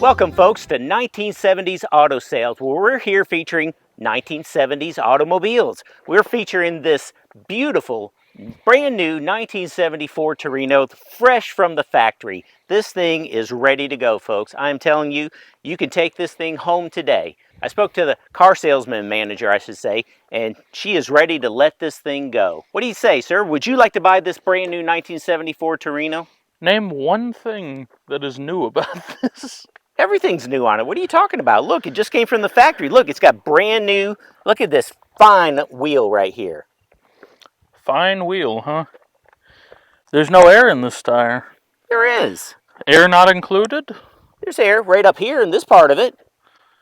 Welcome folks to 1970s Auto Sales, where we're here featuring 1970s automobiles. We're featuring this beautiful, brand new 1970 Ford Torino, fresh from the factory. This thing is ready to go, folks. I'm telling you, you can take this thing home today. I spoke to the car salesman manager, I should say, and she is ready to let this thing go. What do you say, sir? Would you like to buy this brand new 1970 Ford Torino? Name one thing that is new about this. Everything's new on it. What are you talking about? Look, it just came from the factory. Look, it's got brand new. Look at this fine wheel right here. Fine wheel, huh? There's no air in this tire. There is. Air not included? There's air right up here in this part of it.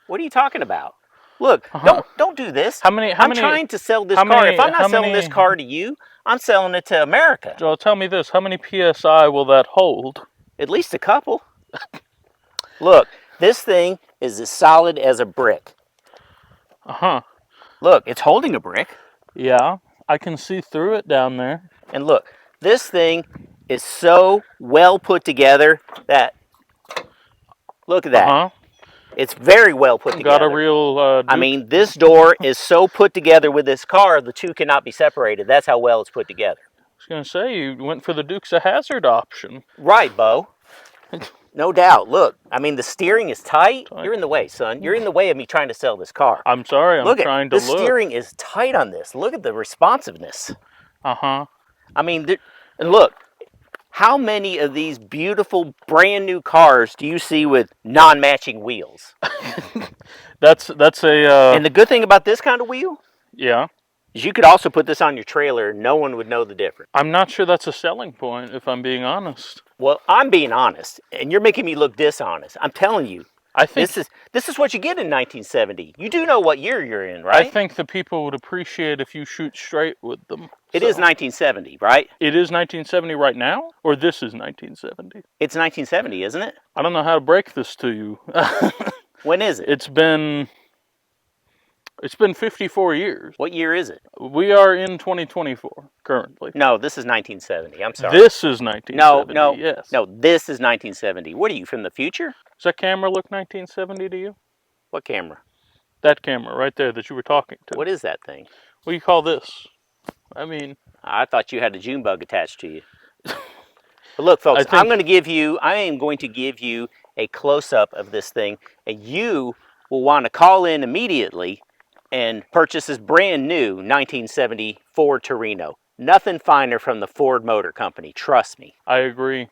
What are you talking about? Look, don't do this. I'm trying to sell this car. If I'm not selling this car to you, I'm selling it to America. Joel, tell me this. How many PSI will that hold? At least a couple. Look, this thing is as solid as a brick. Look, it's holding a brick. Yeah, I can see through it down there. And look, this thing is so well put together that, look at that. It's very well put together. Got a real... I mean, this door is so put together with this car, the two cannot be separated. That's how well it's put together. I was going to say, you went for the Dukes of Hazzard option. Right, Bo. No doubt. Look, I mean, the steering is tight. You're in the way, son. You're in the way of me trying to sell this car. I'm sorry, I'm trying to look. The steering is tight on this. Look at the responsiveness. I mean, and look, how many of these beautiful brand new cars do you see with non-matching wheels? That's a... And the good thing about this kind of wheel? Yeah. Is you could also put this on your trailer and no one would know the difference. I'm not sure that's a selling point, if I'm being honest. Well, I'm being honest, and you're making me look dishonest. I'm telling you. I think this is what you get in 1970. You do know what year you're in, right? I think the people would appreciate if you shoot straight with them. It is 1970, right? It is 1970 right now? Or this is 1970? It's 1970, isn't it? I don't know how to break this to you. When is it? It's been 54 years. What year is it? We are in 2024 currently. No, this is 1970. I'm sorry. This is 1970. No, yes. No, this is 1970. What are you, from the future? Does that camera look 1970 to you? What camera? That camera right there that you were talking to. What is that thing? What do you call this? I mean... I thought you had a June bug attached to you. But look, folks, I am going to give you a close-up of this thing, and you will want to call in immediately and purchase this brand new 1970 Ford Torino. Nothing finer from the Ford Motor Company, trust me. I agree.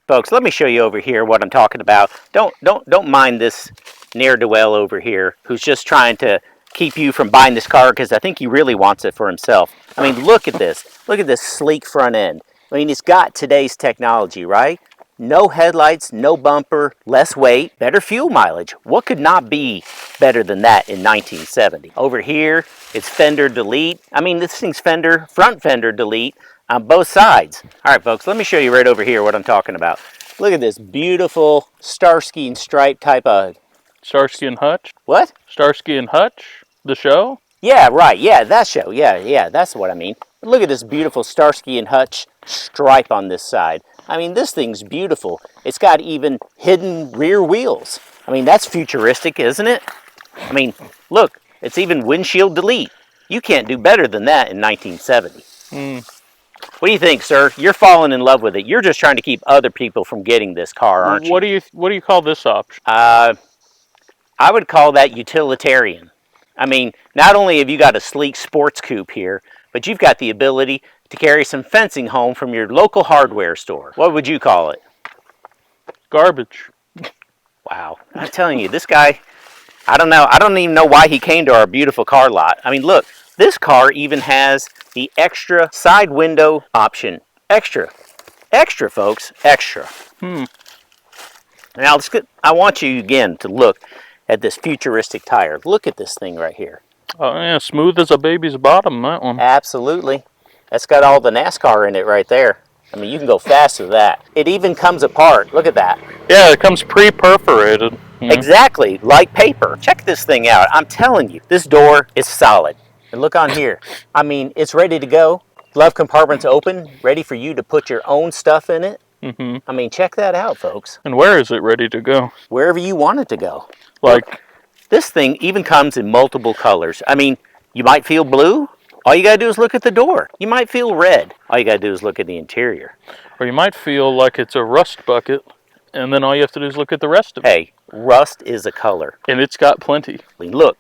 Folks, let me show you over here what I'm talking about. Don't mind this ne'er-do-well over here who's just trying to keep you from buying this car because I think he really wants it for himself. I mean, look at this. Look at this sleek front end. I mean, it's got today's technology, right? No headlights, no bumper, less weight, better fuel mileage. What could not be better than that in 1970? Over here, it's fender delete. I mean, this thing's front fender delete on both sides. All right, folks, let me show you right over here what I'm talking about. Look at this beautiful Starsky and Stripe type of... Starsky and Hutch? What? Starsky and Hutch? The show? Yeah, right. Yeah, that show. Yeah, that's what I mean. Look at this beautiful Starsky and Hutch stripe on this side. I mean, this thing's beautiful. It's got even hidden rear wheels. I mean, that's futuristic, isn't it? I mean, look, it's even windshield delete. You can't do better than that in 1970. What do you think, sir? You're falling in love with it. You're just trying to keep other people from getting this car, aren't you? What do you call this option? I would call that utilitarian. I mean, not only have you got a sleek sports coupe here, but you've got the ability to carry some fencing home from your local hardware store. What would you call it? Garbage. Wow. I'm telling you, this guy, I don't know. I don't even know why he came to our beautiful car lot. I mean, look, this car even has the extra side window option. Extra. Extra, folks. Extra. Now, I want you again to look at this futuristic tire. Look at this thing right here. Oh, yeah, smooth as a baby's bottom, that one. Absolutely. That's got all the NASCAR in it right there. I mean, you can go fast with that. It even comes apart. Look at that. Yeah, it comes pre-perforated. Exactly, like paper. Check this thing out. I'm telling you, this door is solid. And look on here. I mean, it's ready to go. Glove compartment's open, ready for you to put your own stuff in it. Mm-hmm. I mean, check that out, folks. And where is it ready to go? Wherever you want it to go. Like, This thing even comes in multiple colors. I mean, you might feel blue. All you gotta do is look at the door. You might feel red. All you gotta do is look at the interior. or you might feel like it's a rust bucket, and then all you have to do is look at the rest of it. Hey, rust is a color. And it's got plenty. Look,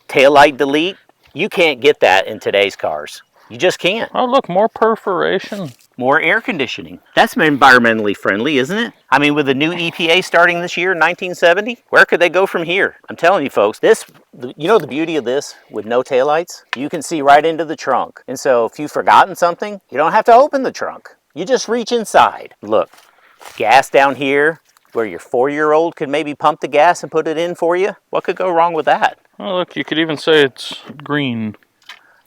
taillight delete. You can't get that in today's cars. You just can't. Oh, look, more perforation. More air conditioning. That's environmentally friendly, isn't it? I mean, with the new EPA starting this year, 1970, where could they go from here? I'm telling you, folks, you know the beauty of this with no taillights? You can see right into the trunk. And so if you've forgotten something, you don't have to open the trunk. You just reach inside. Look, gas down here where your 4-year-old could maybe pump the gas and put it in for you. What could go wrong with that? Oh, look, you could even say it's green.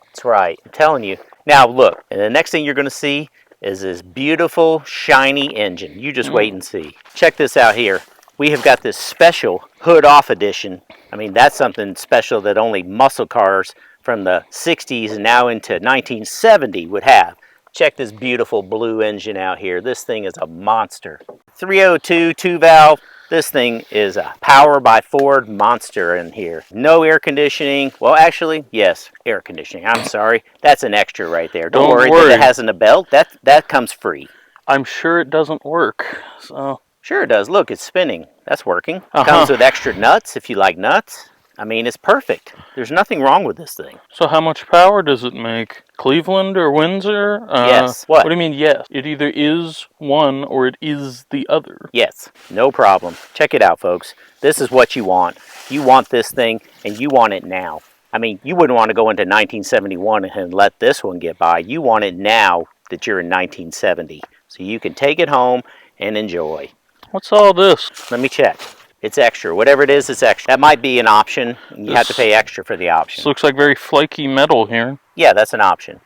That's right. I'm telling you. Now, look, and the next thing you're going to see is this beautiful, shiny engine. You just wait and see. Check this out here. We have got this special hood-off edition. I mean, that's something special that only muscle cars from the 60s and now into 1970 would have. Check this beautiful blue engine out here. This thing is a monster. 302 2-valve. This thing is a Power by Ford monster in here. No air conditioning. Well, actually, yes, air conditioning. I'm sorry. That's an extra right there. Don't worry that it hasn't a belt. That comes free. I'm sure it doesn't work. So Sure it does. Look, it's spinning. That's working. Comes with extra nuts if you like nuts. I mean, it's perfect. There's nothing wrong with this thing. So how much power does it make? Cleveland or Windsor? Yes. What do you mean yes? It either is one or it is the other. Yes. No problem. Check it out, folks. This is what you want. You want this thing, and you want it now. I mean, you wouldn't want to go into 1971 and let this one get by. You want it now that you're in 1970. So you can take it home and enjoy. What's all this? Let me check. It's extra. Whatever it is, it's extra. That might be an option. You have to pay extra for the option. This looks like very flaky metal here. Yeah, that's an option.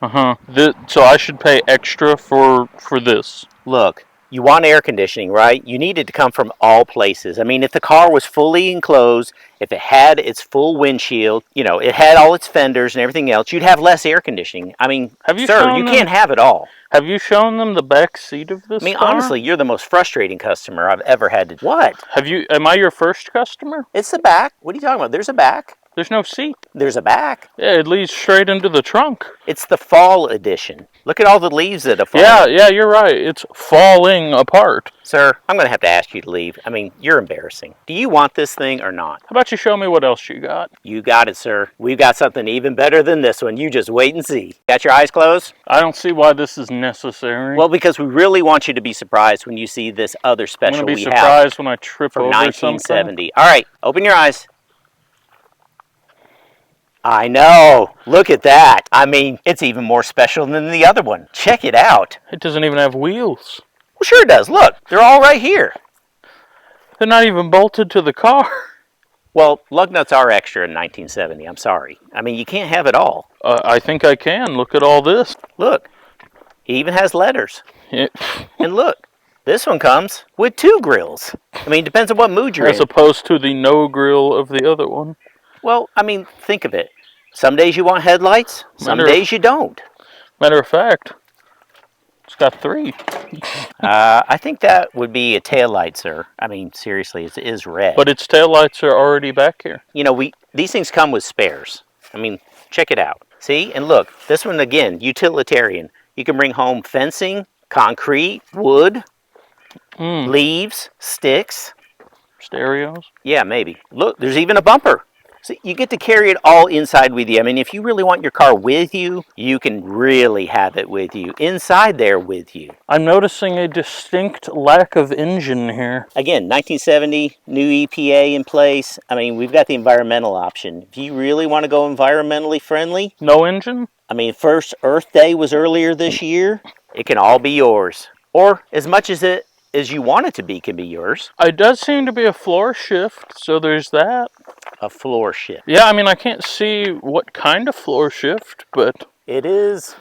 So I should pay extra for this. Look, you want air conditioning, right? You need it to come from all places. I mean, if the car was fully enclosed, if it had its full windshield, you know, it had all its fenders and everything else, you'd have less air conditioning. I mean, sir, you can't have it all. Have you shown them the back seat of this I mean, car? honestly, you're the most frustrating customer I've ever had to... What? Am I your first customer? It's the back. What are you talking about? There's a back. There's no seat. There's a back. Yeah, it leads straight into the trunk. It's the fall edition. Look at all the leaves that have fallen. Yeah, you're right. It's falling apart. Sir, I'm going to have to ask you to leave. I mean, you're embarrassing. Do you want this thing or not? How about you show me what else you got? You got it, sir. We've got something even better than this one. You just wait and see. Got your eyes closed? I don't see why this is necessary. Well, because we really want you to be surprised when you see this other special I'm going to be we have surprised when I trip from over 1970. something. All right, open your eyes. I know. Look at that. I mean, it's even more special than the other one. Check it out. It doesn't even have wheels. Well, sure it does. Look, they're all right here. They're not even bolted to the car. Well, lug nuts are extra in 1970. I'm sorry. I mean, you can't have it all. I think I can. Look at all this. Look, he even has letters. Yeah. And look, this one comes with 2 grills. I mean, depends on what mood you're in. As opposed to the no grill of the other one. Well, I mean, think of it. Some days you want headlights, some days you don't. Matter of fact, it's got 3. I think that would be a taillight, sir. I mean, seriously, it is red. But its taillights are already back here. You know, these things come with spares. I mean, check it out. See? And look, this one, again, utilitarian. You can bring home fencing, concrete, wood, leaves, sticks. Stereos? Yeah, maybe. Look, there's even a bumper. So you get to carry it all inside with you. I mean, if you really want your car with you, you can really have it with you, inside there with you. I'm noticing a distinct lack of engine here. Again, 1970, new EPA in place. I mean, we've got the environmental option. If you really want to go environmentally friendly, no engine? I mean, first Earth Day was earlier this year. It can all be yours. Or as much as you want it to be can be yours. It does seem to be a floor shift, so there's that. A floor shift. Yeah, I mean, I can't see what kind of floor shift, but... It is.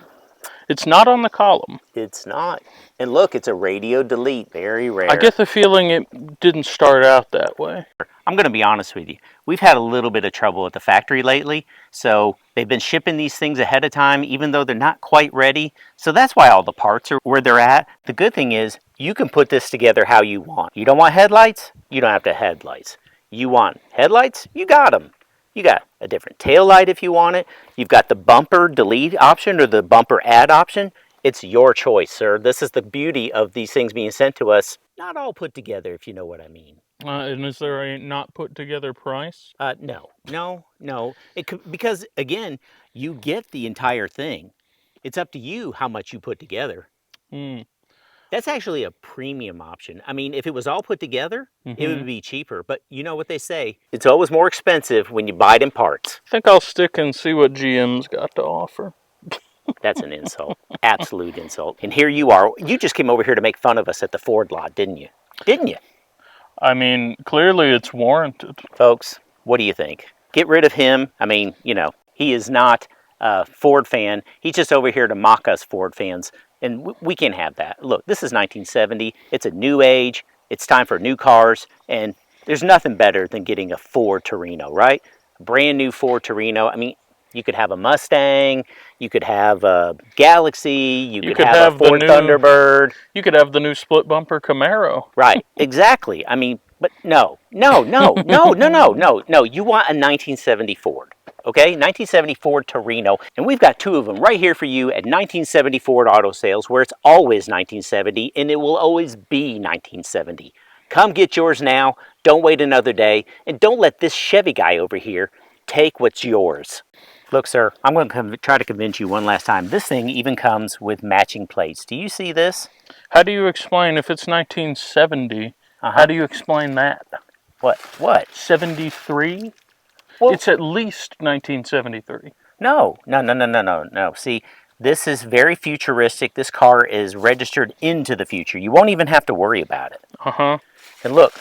It's not on the column. It's not. And look, it's a radio delete. Very rare. I get the feeling it didn't start out that way. I'm going to be honest with you. We've had a little bit of trouble at the factory lately, so they've been shipping these things ahead of time, even though they're not quite ready. So that's why all the parts are where they're at. The good thing is, you can put this together how you want. You don't want headlights? You don't have to headlights. You want headlights? You got them. You got a different tail light if you want it. You've got the bumper delete option or the bumper add option. It's your choice, sir. This is the beauty of these things being sent to us. Not all put together, if you know what I mean. And is there a not put together price? No. Because, again, you get the entire thing. It's up to you how much you put together. That's actually a premium option. I mean, if it was all put together, it would be cheaper. But you know what they say? It's always more expensive when you buy it in parts. I think I'll stick and see what GM's got to offer. That's an insult. Absolute insult. And here you are. You just came over here to make fun of us at the Ford lot, didn't you? Didn't you? I mean, clearly it's warranted. Folks, what do you think? Get rid of him. I mean, you know, he is not a Ford fan. He's just over here to mock us Ford fans. And we can't have that. Look, this is 1970. It's a new age. It's time for new cars. And there's nothing better than getting a Ford Torino, right? A brand new Ford Torino. I mean, you could have a Mustang. You could have a Galaxy. You could have a Ford Thunderbird. You could have the new split bumper Camaro. Right, exactly. I mean, but no. You want a 1970 Ford. Okay, 1970 Ford Torino, and we've got two of them right here for you at 1970 Ford Auto Sales, where it's always 1970, and it will always be 1970. Come get yours now, don't wait another day, and don't let this Chevy guy over here take what's yours. Look, sir, I'm going to try to convince you one last time. This thing even comes with matching plates. Do you see this? How do you explain, if it's 1970, how do you explain that? What? 73? Well, it's at least 1973. No. See, this is very futuristic. This car is registered into the future. You won't even have to worry about it. And look,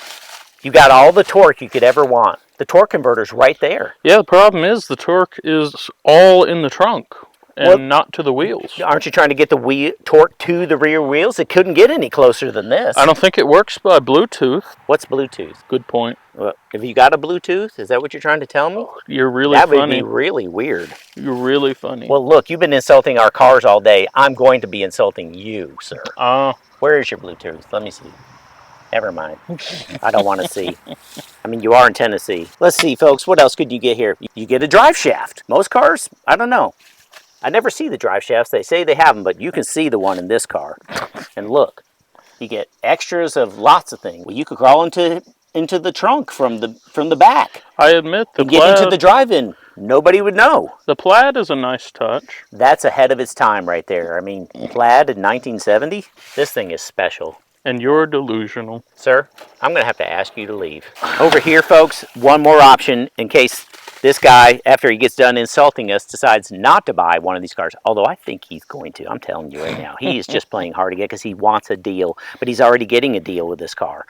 you got all the torque you could ever want. The torque converter's right there. Yeah, the problem is the torque is all in the trunk and not to the wheels. Aren't you trying to get the torque to the rear wheels? It couldn't get any closer than this. I don't think it works by Bluetooth. What's Bluetooth? Good point. Well, have you got a Bluetooth? Is that what you're trying to tell me? You're really funny. That would be really weird. You're really funny. Well, look, you've been insulting our cars all day. I'm going to be insulting you, sir. Where is your Bluetooth? Let me see. Never mind. I don't want to see. I mean, you are in Tennessee. Let's see, folks. What else could you get here? You get a drive shaft. Most cars, I don't know. I never see the drive shafts. They say they have them, but you can see the one in this car. And look, you get extras of lots of things. Well, you could crawl into the trunk from the back. I admit the Plaid. Get into the drive-in. Nobody would know. The Plaid is a nice touch. That's ahead of its time right there. I mean, Plaid in 1970? This thing is special. And you're delusional. Sir, I'm going to have to ask you to leave. Over here, folks, one more option in case this guy, after he gets done insulting us, decides not to buy one of these cars. Although I think he's going to. I'm telling you right now. He is just playing hard to get because he wants a deal. But he's already getting a deal with this car.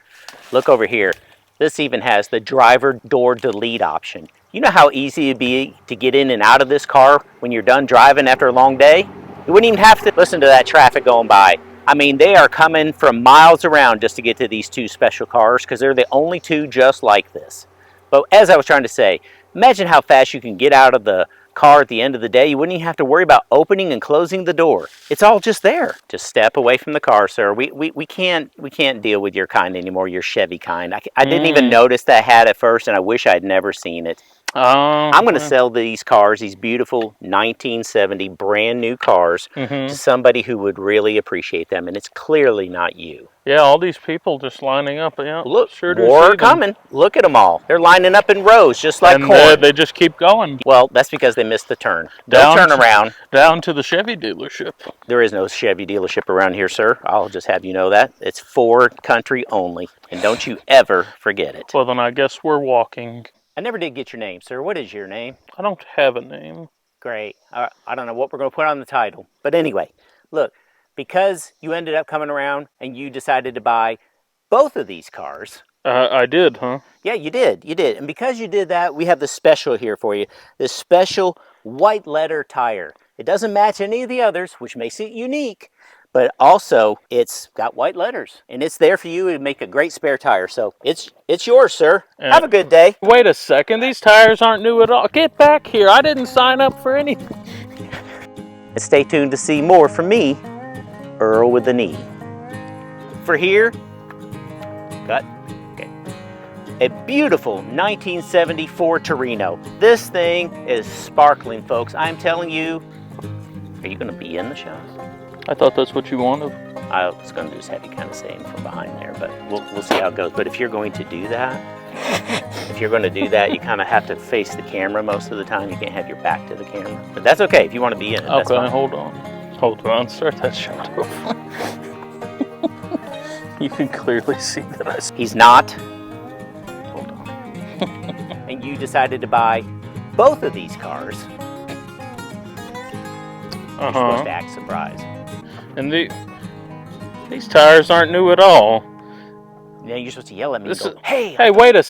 Look over here. This even has the driver door delete option. You know how easy it'd be to get in and out of this car when you're done driving after a long day? You wouldn't even have to listen to that traffic going by. I mean, they are coming from miles around just to get to these two special cars because they're the only two just like this. But as I was trying to say, imagine how fast you can get out of the car at the end of the day. You wouldn't even have to worry about opening and closing the door. It's all just there. Just step away from the car, sir. We can't deal with your kind anymore, your Chevy kind. I didn't even notice that hat at first, and I wish I'd never seen it. I'm going to sell these cars, these beautiful 1970 brand new cars, to somebody who would really appreciate them, and it's clearly not you. Yeah, all these people just lining up. Yeah, look, more are coming. Look at them all. They're lining up in rows, just like corn. They just keep going. Well, that's because they missed the turn. Don't turn around. Down to the Chevy dealership. There is no Chevy dealership around here, sir. I'll just have you know that. It's Ford country only, and don't you ever forget it. Well, then I guess we're walking. I never did get your name, sir. What is your name? I don't have a name. Great. I don't know what we're going to put on the title. But anyway, look, because you ended up coming around and you decided to buy both of these cars. I did, huh? Yeah, you did. You did. And because you did that, we have this special here for you. This special white letter tire. It doesn't match any of the others, which makes it unique. But also, it's got white letters, and it's there for you to make a great spare tire. So it's yours, sir. Have a good day. Wait a second. These tires aren't new at all. Get back here. I didn't sign up for anything. And stay tuned to see more from me, Earl with an E. over here, cut. Okay. A beautiful 1970 Ford Torino. This thing is sparkling, folks. I'm telling you. Are you going to be in the shot? I thought that's what you wanted. I was going to just have you kind of say him from behind there, but we'll see how it goes. But if you're going to do that, you kind of have to face the camera most of the time. You can't have your back to the camera. But that's okay if you want to be in it. That's Okay, fine. hold on. Start that shot over. You can clearly see that He's not. Hold on. And you decided to buy both of these cars. You're supposed to act surprised. And these tires aren't new at all. Yeah, you're supposed to yell at me and go, hey! Hey, wait a